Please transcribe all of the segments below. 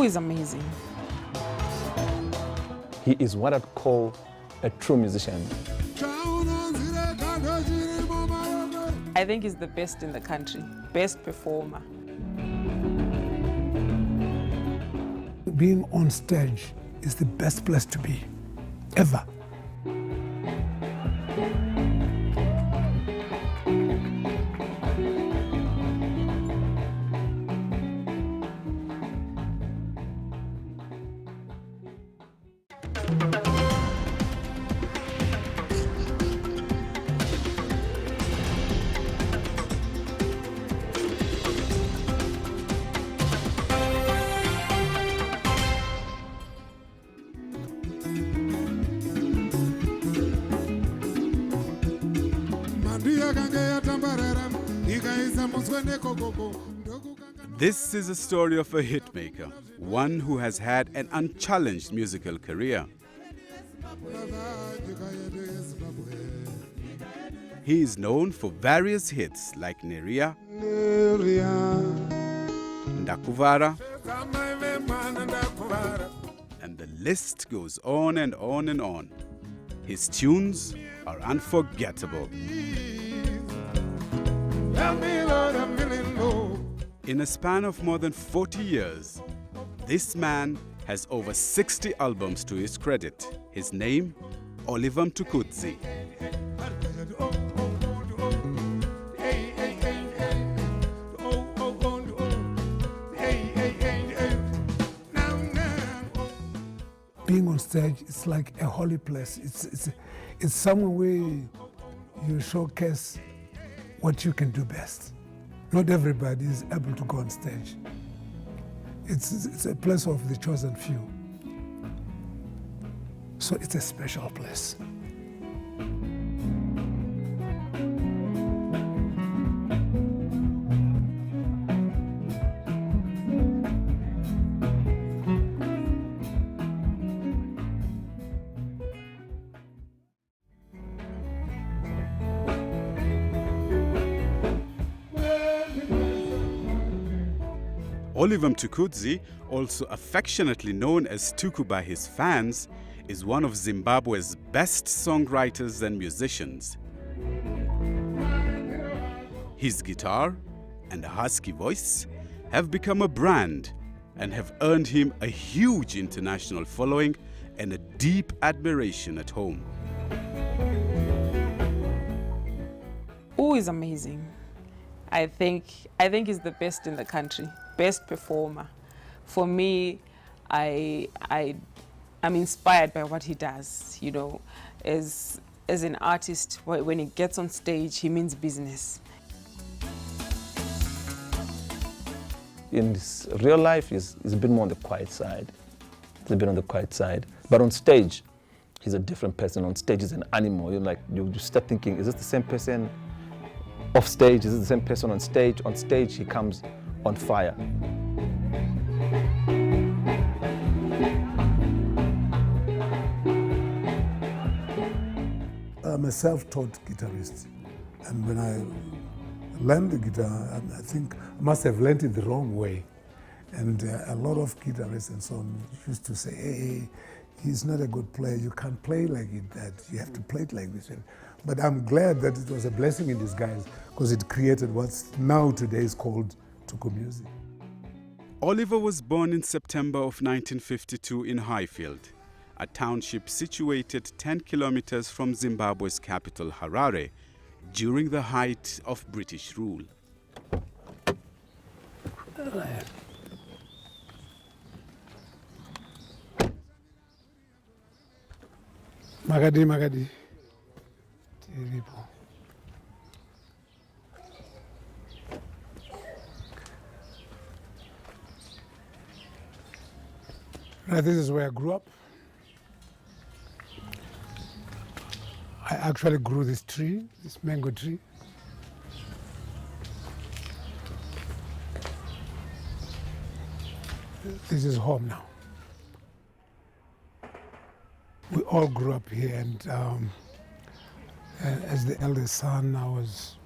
Who is amazing. He is what I'd call a true musician. I think he's the best in the country, best performer. Being on stage is the best place to be, ever. This is a story of a hitmaker, one who has had an unchallenged musical career. He is known for various hits like Neria, Ndakuvara, and the list goes on and on and on. His tunes are unforgettable. In a span of more than 40 years, this man has over 60 albums to his credit. His name, Oliver Mtukudzi. Being on stage, it's like a holy place. It's somewhere where you showcase what you can do best. Not everybody is able to go on stage. It's a place of the chosen few. So it's a special place. Oliver Mtukudzi, also affectionately known as Tuku by his fans, is one of Zimbabwe's best songwriters and musicians. His guitar and a husky voice have become a brand and have earned him a huge international following and a deep admiration at home. Who is amazing. I think he's the best in the country, best performer. For me, I'm inspired by what he does. You know, as an artist, when he gets on stage, he means business. In his real life, he's a bit more on the quiet side. He's a bit on the quiet side. But on stage, he's a different person. On stage, he's an animal. You start thinking, is this the same person off stage? Is it the same person on stage? On stage, he comes on fire. I'm a self-taught guitarist, and when I learned the guitar, I think I must have learned it the wrong way. And a lot of guitarists and so on used to say, hey, he's not a good player, you can't play like that, you have to play it like this. But I'm glad that it was a blessing in disguise, because it created what's now today is called Tuku music. Oliver was born in September of 1952 in Highfield, a township situated 10 kilometers from Zimbabwe's capital, Harare, during the height of British rule. Magadi. This is where I grew up. I actually grew this tree, this mango tree. This is home now. We all grew up here, and as the eldest son, I was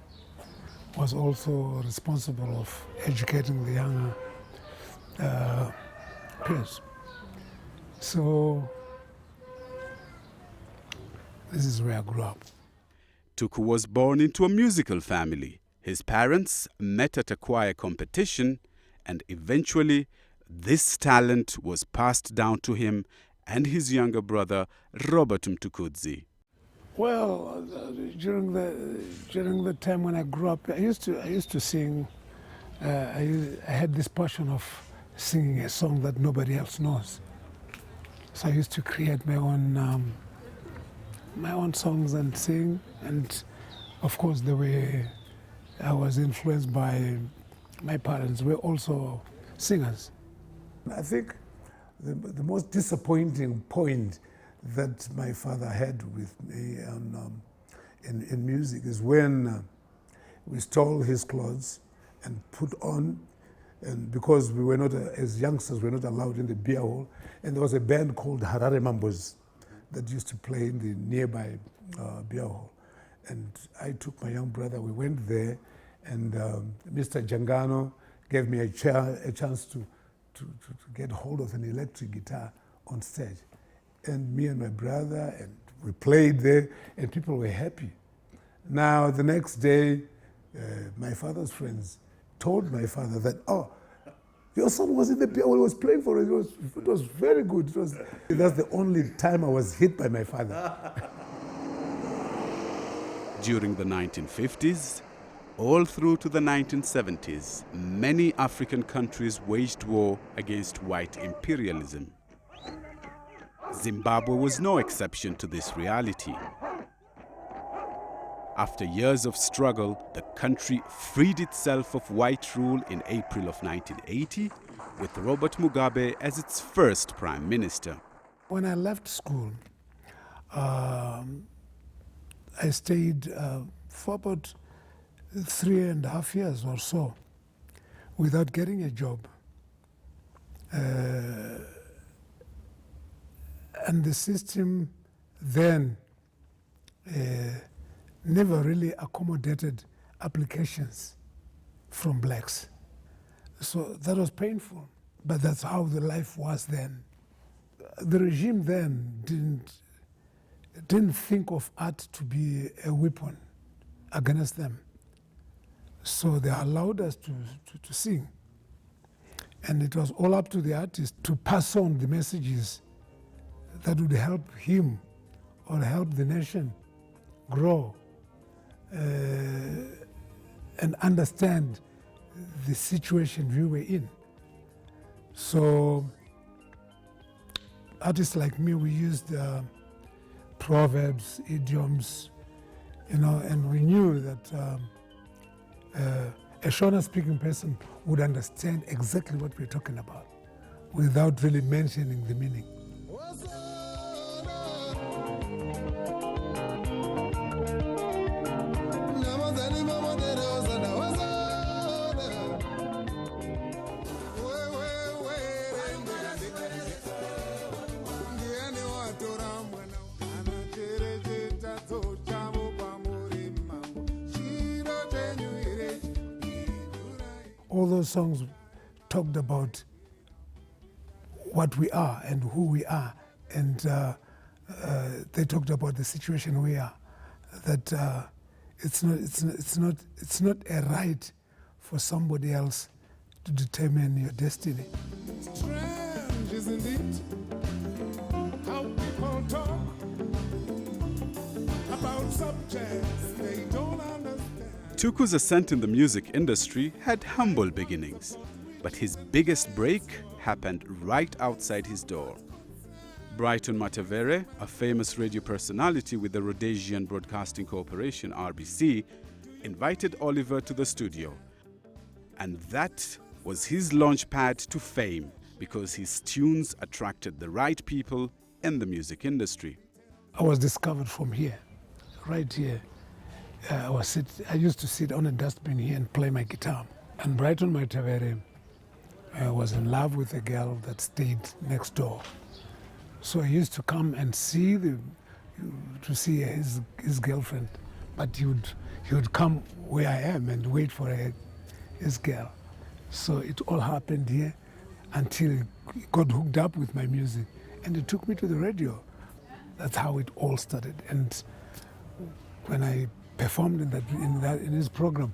also responsible of educating the younger peers. So this is where I grew up. Tuku was born into a musical family. His parents met at a choir competition, and eventually this talent was passed down to him and his younger brother, Robert Mtukudzi. Well, during the time when I grew up, I used to sing. I had this passion of singing a song that nobody else knows. So I used to create my own songs and sing. And of course, the way I was influenced by my parents were also singers. I think the most disappointing point that my father had with me in music is when we stole his clothes and put on, and because we were not, as youngsters, we were not allowed in the beer hall, and there was a band called Harare Mambos that used to play in the nearby beer hall. And I took my young brother, we went there, and Mr. Jangano gave me a chance to get hold of an electric guitar on stage. And me and my brother, and we played there, and people were happy. Now, the next day, my father's friends told my father that, oh, your son was in the beer hall, he was playing for us, it was very good. That's the only time I was hit by my father. During the 1950s, all through to the 1970s, many African countries waged war against white imperialism. Zimbabwe was no exception to this reality. After years of struggle, the country freed itself of white rule in April of 1980, with Robert Mugabe as its first prime minister. When I left school, I stayed for about 3.5 years or so without getting a job. And the system then never really accommodated applications from blacks. So that was painful, but that's how the life was then. The regime then didn't think of art to be a weapon against them. So they allowed us to sing. And it was all up to the artist to pass on the messages that would help him or help the nation grow and understand the situation we were in. So artists like me, we used proverbs, idioms, and we knew that a Shona-speaking person would understand exactly what we're talking about without really mentioning the meaning. All those songs talked about what we are and who we are, and they talked about the situation we are. That it's not a right for somebody else to determine your destiny. Strange, isn't it? How people talk about subjects they don't understand. Tuku's ascent in the music industry had humble beginnings, but his biggest break happened right outside his door. Brighton Matavere, a famous radio personality with the Rhodesian Broadcasting Corporation, RBC, invited Oliver to the studio. And that was his launch pad to fame, because his tunes attracted the right people in the music industry. I was discovered from here, right here. I used to sit on a dustbin here and play my guitar. And Brighton Matavere was in love with a girl that stayed next door. So I used to come and see his girlfriend, but he would come where I am and wait for his girl. So it all happened here. until he got hooked up with my music, and he took me to the radio. That's how it all started. And when I performed in his program,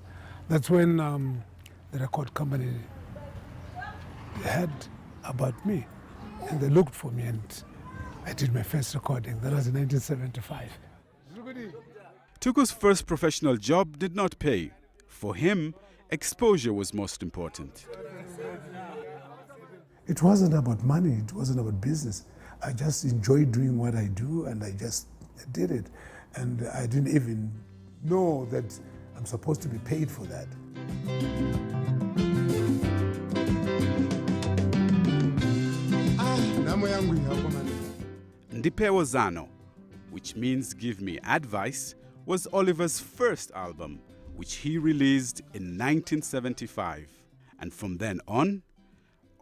that's when the record company heard about me, and they looked for me, and I did my first recording. That was in 1975. Tuku's first professional job did not pay. For him, exposure was most important. It wasn't about money, it wasn't about business. I just enjoyed doing what I do, and I just did it. And I didn't even know that I'm supposed to be paid for that. Ndipewo Zano, which means give me advice, was Oliver's first album, which he released in 1975. And from then on,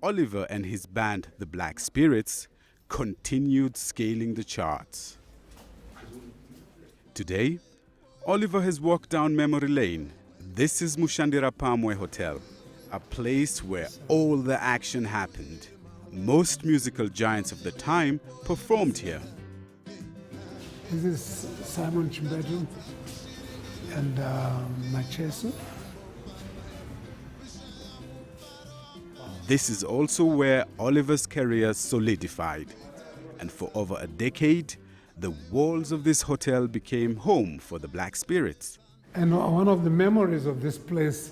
Oliver and his band, the Black Spirits, continued scaling the charts. Today, Oliver has walked down memory lane. This is Mushandira Palmway Hotel, a place where all the action happened. Most musical giants of the time performed here. This is Simon Chimbedu and Macheso. This is also where Oliver's career solidified. And for over a decade, the walls of this hotel became home for the Black Spirits. And one of the memories of this place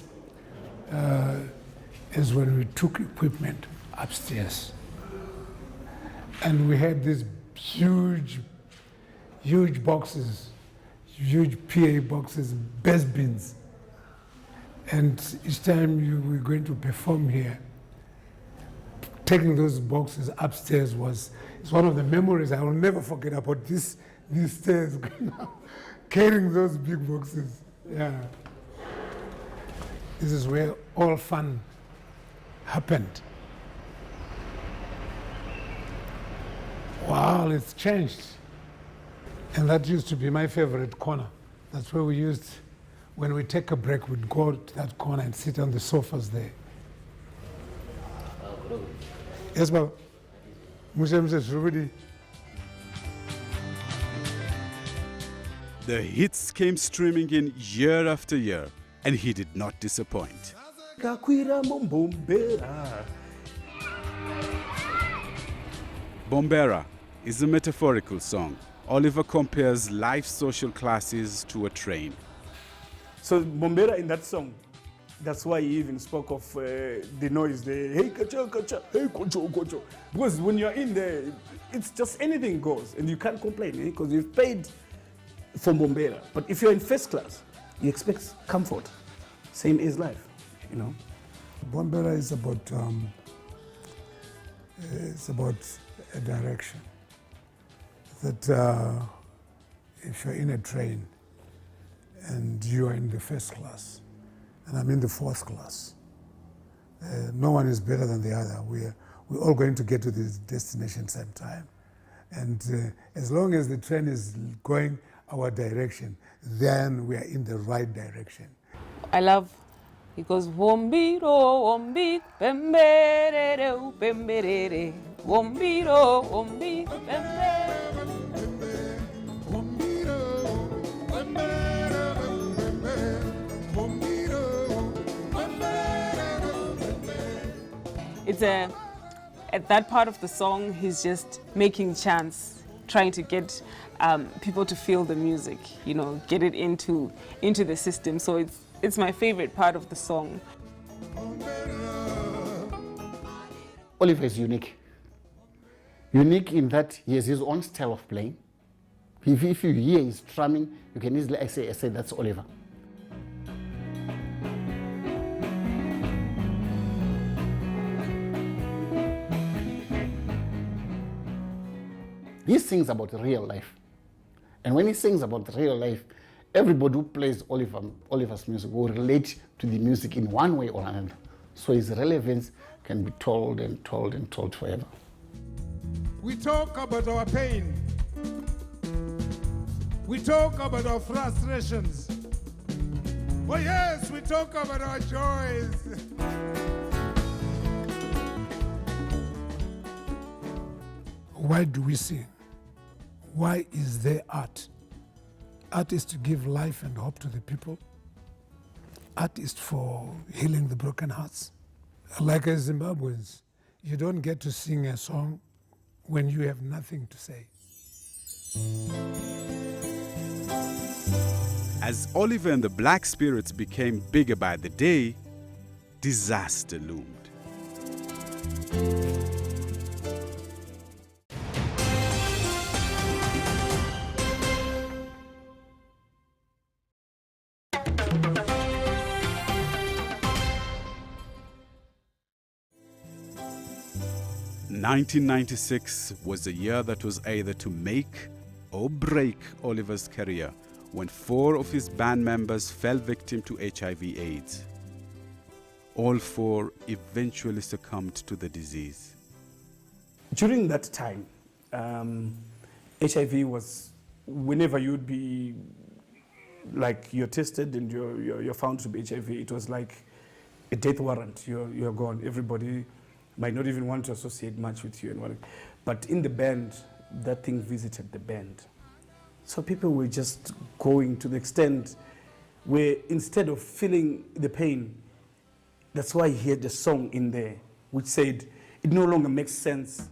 is when we took equipment upstairs. And we had these huge boxes, huge PA boxes, bass bins. And each time you were going to perform here, taking those boxes upstairs it's one of the memories I will never forget about these stairs going up, carrying those big boxes. Yeah. This is where all fun happened. Wow, it's changed. And that used to be my favorite corner. That's where we used, when we take a break, we'd go to that corner and sit on the sofas there. Yes, Baba. The hits came streaming in year after year, and he did not disappoint. Bambara is a metaphorical song. Oliver compares life's social classes to a train. So Bambara in that song, that's why he even spoke of the noise, the hey kacha kacha, hey kocho kocho. Because when you're in there, it's just anything goes, and you can't complain because you've paid for Bambara. But if you're in first class, you expect comfort. Same is life, you know. Bambara is about a direction. That if you're in a train and you are in the first class, and I'm in the fourth class, no one is better than the other. We're all going to get to this destination same time. And as long as the train is going our direction, then we are in the right direction. I love, he goes, Wombiro, wombi, pemberere, pemberere, wombiro, wombi, pemberere. It's at that part of the song, he's just making chants, trying to get people to feel the music, you know, get it into the system. So it's my favorite part of the song. Oliver is unique. Unique in that he has his own style of playing. If you hear his strumming, you can easily say that's Oliver. He sings about real life. And when he sings about real life, everybody who plays Oliver's music will relate to the music in one way or another. So his relevance can be told and told and told forever. We talk about our pain. We talk about our frustrations. Oh yes, we talk about our joys. Why do we sing? Why is there art? Art is to give life and hope to the people. Art is for healing the broken hearts. Like as Zimbabweans, you don't get to sing a song when you have nothing to say. As Oliver and the Black Spirits became bigger by the day, disaster loomed. "1996 was a year that was either to make or break Oliver's career when 4 of his band members fell victim to HIV/AIDS. All 4 eventually succumbed to the disease. During that time, HIV was, whenever you'd be, like, you're tested and you're found to be HIV, it was like a death warrant. You're gone. Everybody might not even want to associate much with you. But in the band, that thing visited the band. So people were just going to the extent where instead of feeling the pain, that's why he had a song in there which said, it no longer makes sense.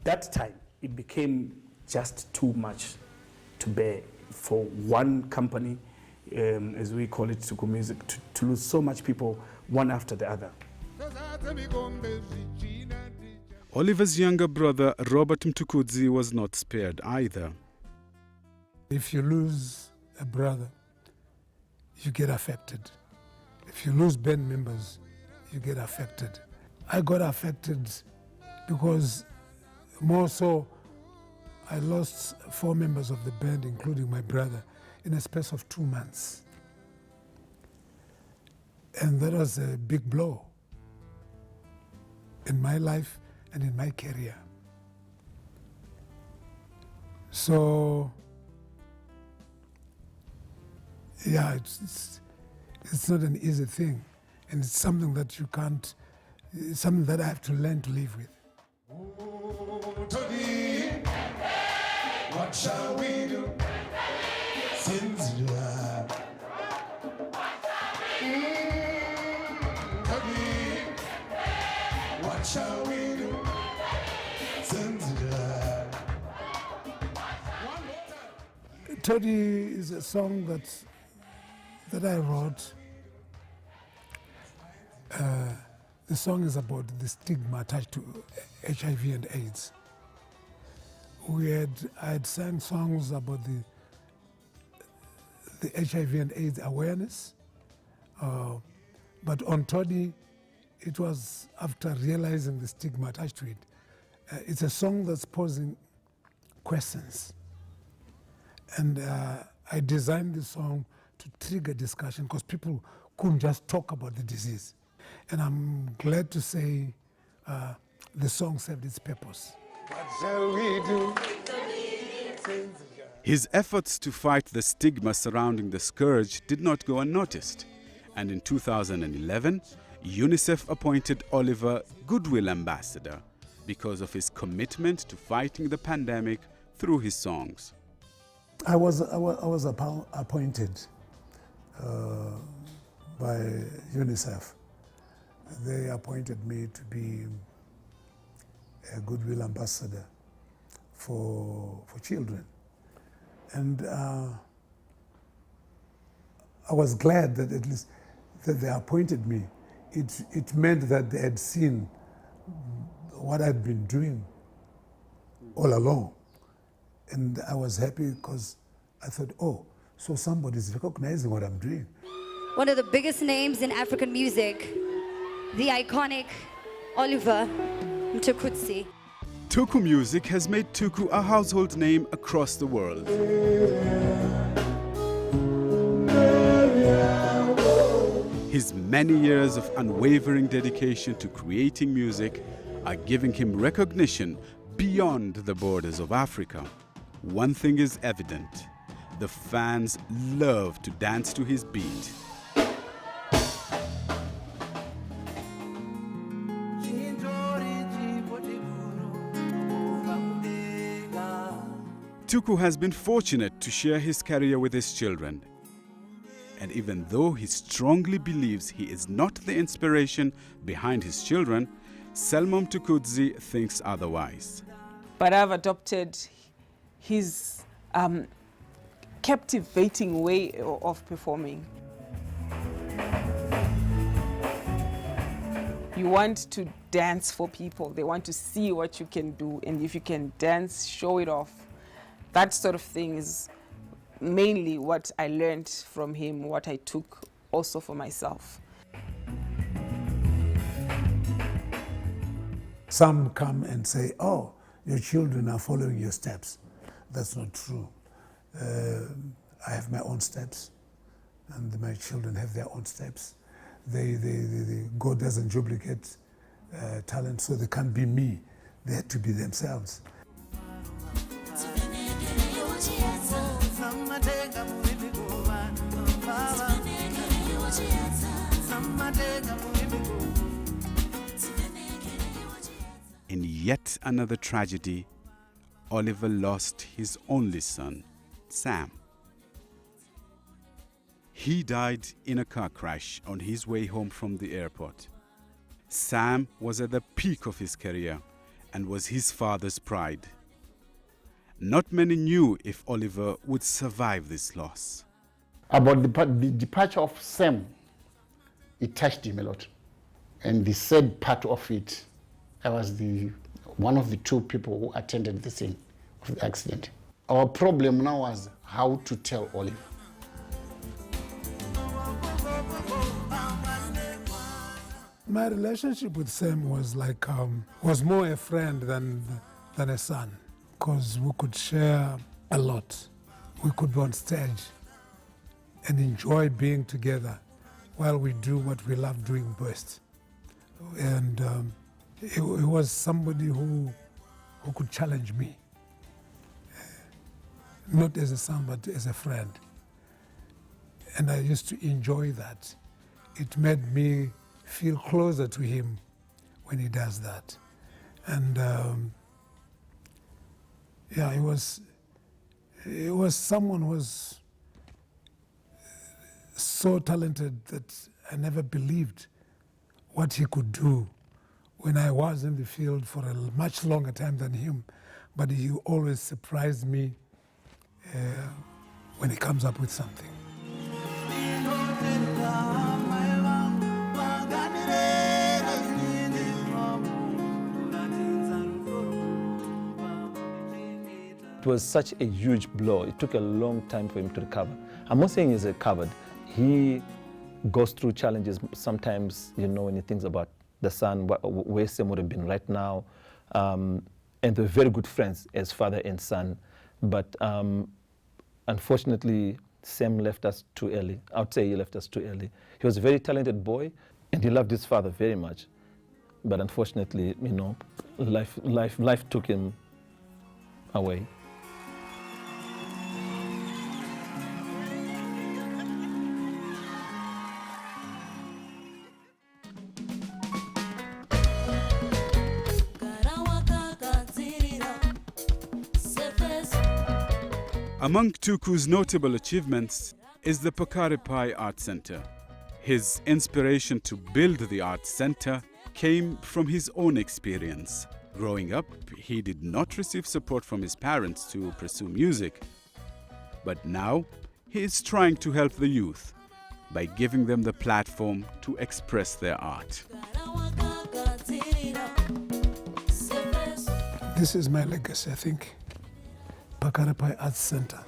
That time, it became just too much to bear for one company, as we call it, Tuku Music, to lose so much people, one after the other. Oliver's younger brother, Robert Mtukudzi, was not spared either. If you lose a brother, you get affected. If you lose band members, you get affected. I got affected because more so, I lost 4 members of the band, including my brother, in a space of 2 months. And that was a big blow in my life and in my career. So, yeah, it's not an easy thing. And it's something that you can't, it's something that I have to learn to live with. What shall we do? Since you are what shall we do? Since you are Toddy is a song that I wrote. The song is about the stigma attached to HIV and AIDS. I had sang songs about the HIV and AIDS awareness, but on Toddy, it was after realizing the stigma attached to it. It's a song that's posing questions. And I designed the song to trigger discussion because people couldn't just talk about the disease. And I'm glad to say the song served its purpose. what shall we do? His efforts to fight the stigma surrounding the scourge did not go unnoticed, and in 2011, UNICEF appointed Oliver Goodwill Ambassador because of his commitment to fighting the pandemic through his songs. I was appointed by UNICEF. They appointed me to be a Goodwill Ambassador for children. And I was glad that at least that they appointed me. It meant that they had seen what I'd been doing all along. And I was happy because I thought, oh, so somebody's recognizing what I'm doing. One of the biggest names in African music, the iconic Oliver Mtukudzi. Tuku music has made Tuku a household name across the world. His many years of unwavering dedication to creating music are giving him recognition beyond the borders of Africa. One thing is evident: the fans love to dance to his beat. Tuku has been fortunate to share his career with his children. And even though he strongly believes he is not the inspiration behind his children, Oliver Mtukudzi thinks otherwise. But I've adopted his captivating way of performing. You want to dance for people. They want to see what you can do. And if you can dance, show it off. That sort of thing is mainly what I learned from him, what I took also for myself. Some come and say, oh, your children are following your steps. That's not true. I have my own steps, and my children have their own steps. God doesn't duplicate talent, so they can't be me. They have to be themselves. In yet another tragedy, Oliver lost his only son, Sam. He died in a car crash on his way home from the airport. Sam was at the peak of his career and was his father's pride. Not many knew if Oliver would survive this loss. About the departure of Sam, it touched him a lot. And the sad part of it, I was one of the two people who attended the scene of the accident. Our problem now was how to tell Oliver. My relationship with Sam was like was more a friend than a son, because we could share a lot. We could be on stage and enjoy being together while we do what we love doing best. And he was somebody who could challenge me, not as a son, but as a friend. And I used to enjoy that. It made me feel closer to him when he does that. And yeah, he was someone who was so talented that I never believed what he could do when I was in the field for a much longer time than him. But he always surprised me when he comes up with something. It was such a huge blow. It took a long time for him to recover. I'm not saying he's recovered. He goes through challenges sometimes, you know, when he thinks about the son, where Sam would have been right now. And they're very good friends as father and son. But unfortunately, Sam left us too early. I would say he left us too early. He was a very talented boy, and he loved his father very much. But unfortunately, you know, life took him away. Among Tuku's notable achievements is the Pakaripai Art Center. His inspiration to build the art center came from his own experience. Growing up, he did not receive support from his parents to pursue music. But now, he is trying to help the youth by giving them the platform to express their art. This is my legacy, I think. Pakaripai Arts Center.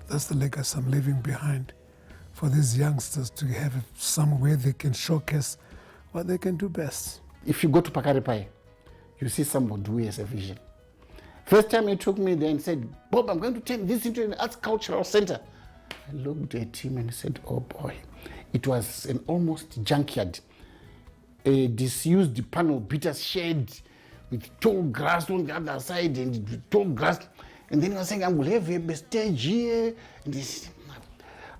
That's the legacy I'm leaving behind for these youngsters to have somewhere they can showcase what they can do best. If you go to Pakaripai, you see somebody who has a vision. First time he took me there and said, Bob, I'm going to turn this into an arts cultural center. I looked at him and said, oh boy, It was an almost junkyard, a disused panel beater shed with tall grass on the other side and tall grass. And then he was saying, I will have a stage here. And this.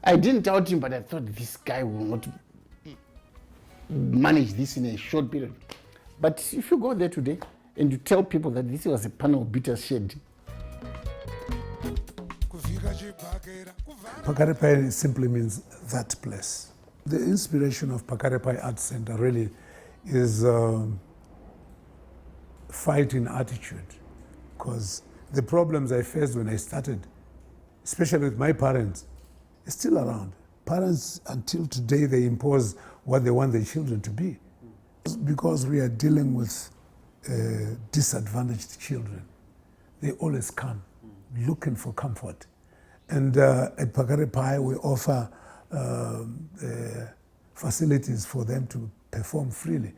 I didn't doubt him, but I thought this guy will not manage this in a short period. But if you go there today and you tell people that this was a panel beater shed. Pakarepai simply means that place. The inspiration of Pakarepai Art Center really is fighting attitude, because the problems I faced when I started, especially with my parents, is still around. Parents, until today, they impose what they want their children to be. Because we are dealing with disadvantaged children. They always come looking for comfort. And at Pakarepai, we offer facilities for them to perform freely.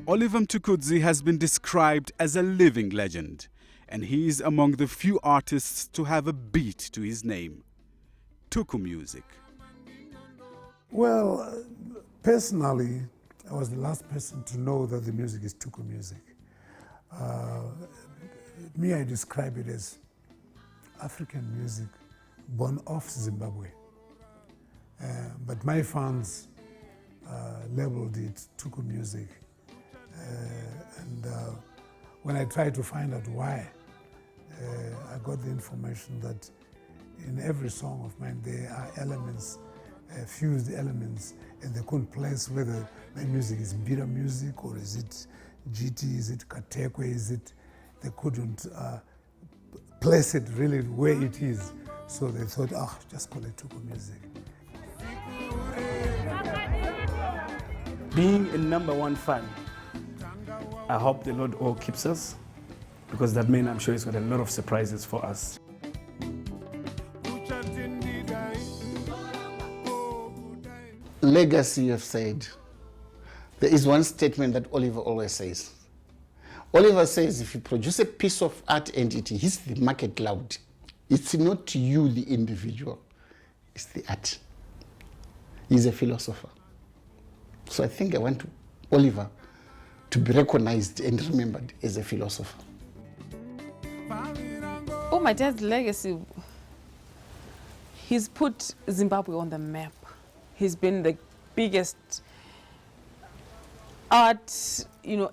Oliver Mtukudzi has been described as a living legend, and he is among the few artists to have a beat to his name. Tuku music. Well, personally, I was the last person to know that the music is Tuku music. Me, I describe it as African music born off Zimbabwe. But my fans labeled it Tuku music. And when I tried to find out why, I got the information that in every song of mine there are elements, fused elements, and they couldn't place whether my music is Mbira music or is it GT, is it Katekwe, is it, they couldn't place it really where it is. So they thought, just call it Tuku music. Being a #1 fan, I hope the Lord all keeps us, because that means I'm sure He's got a lot of surprises for us. Legacy, you have said. There is one statement that Oliver always says. Oliver says, if you produce a piece of art and it hits the market cloud, it's not you, the individual, it's the art. He's a philosopher. So I think I want Oliver to be recognized and remembered as a philosopher. Oh, my dad's legacy. He's put Zimbabwe on the map. He's been the biggest art,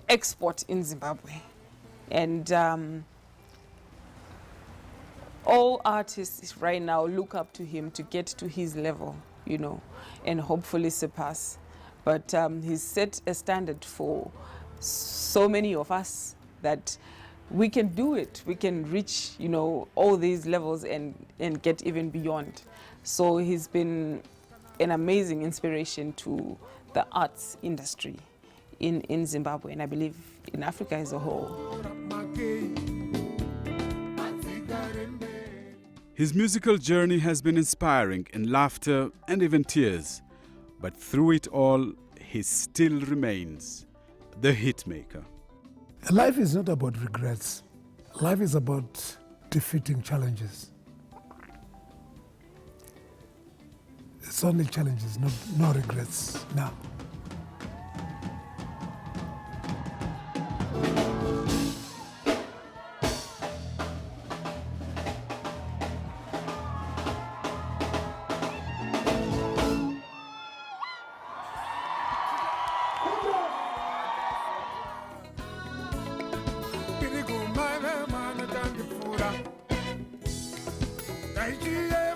export in Zimbabwe. And all artists right now look up to him to get to his level, and hopefully surpass. But he's set a standard for so many of us that we can do it. We can reach, all these levels and get even beyond. So he's been an amazing inspiration to the arts industry in Zimbabwe, and I believe in Africa as a whole. His musical journey has been inspiring in laughter and even tears, but through it all, he still remains the hitmaker. Life is not about regrets. Life is about defeating challenges. It's only challenges, no regrets now. Nigeria.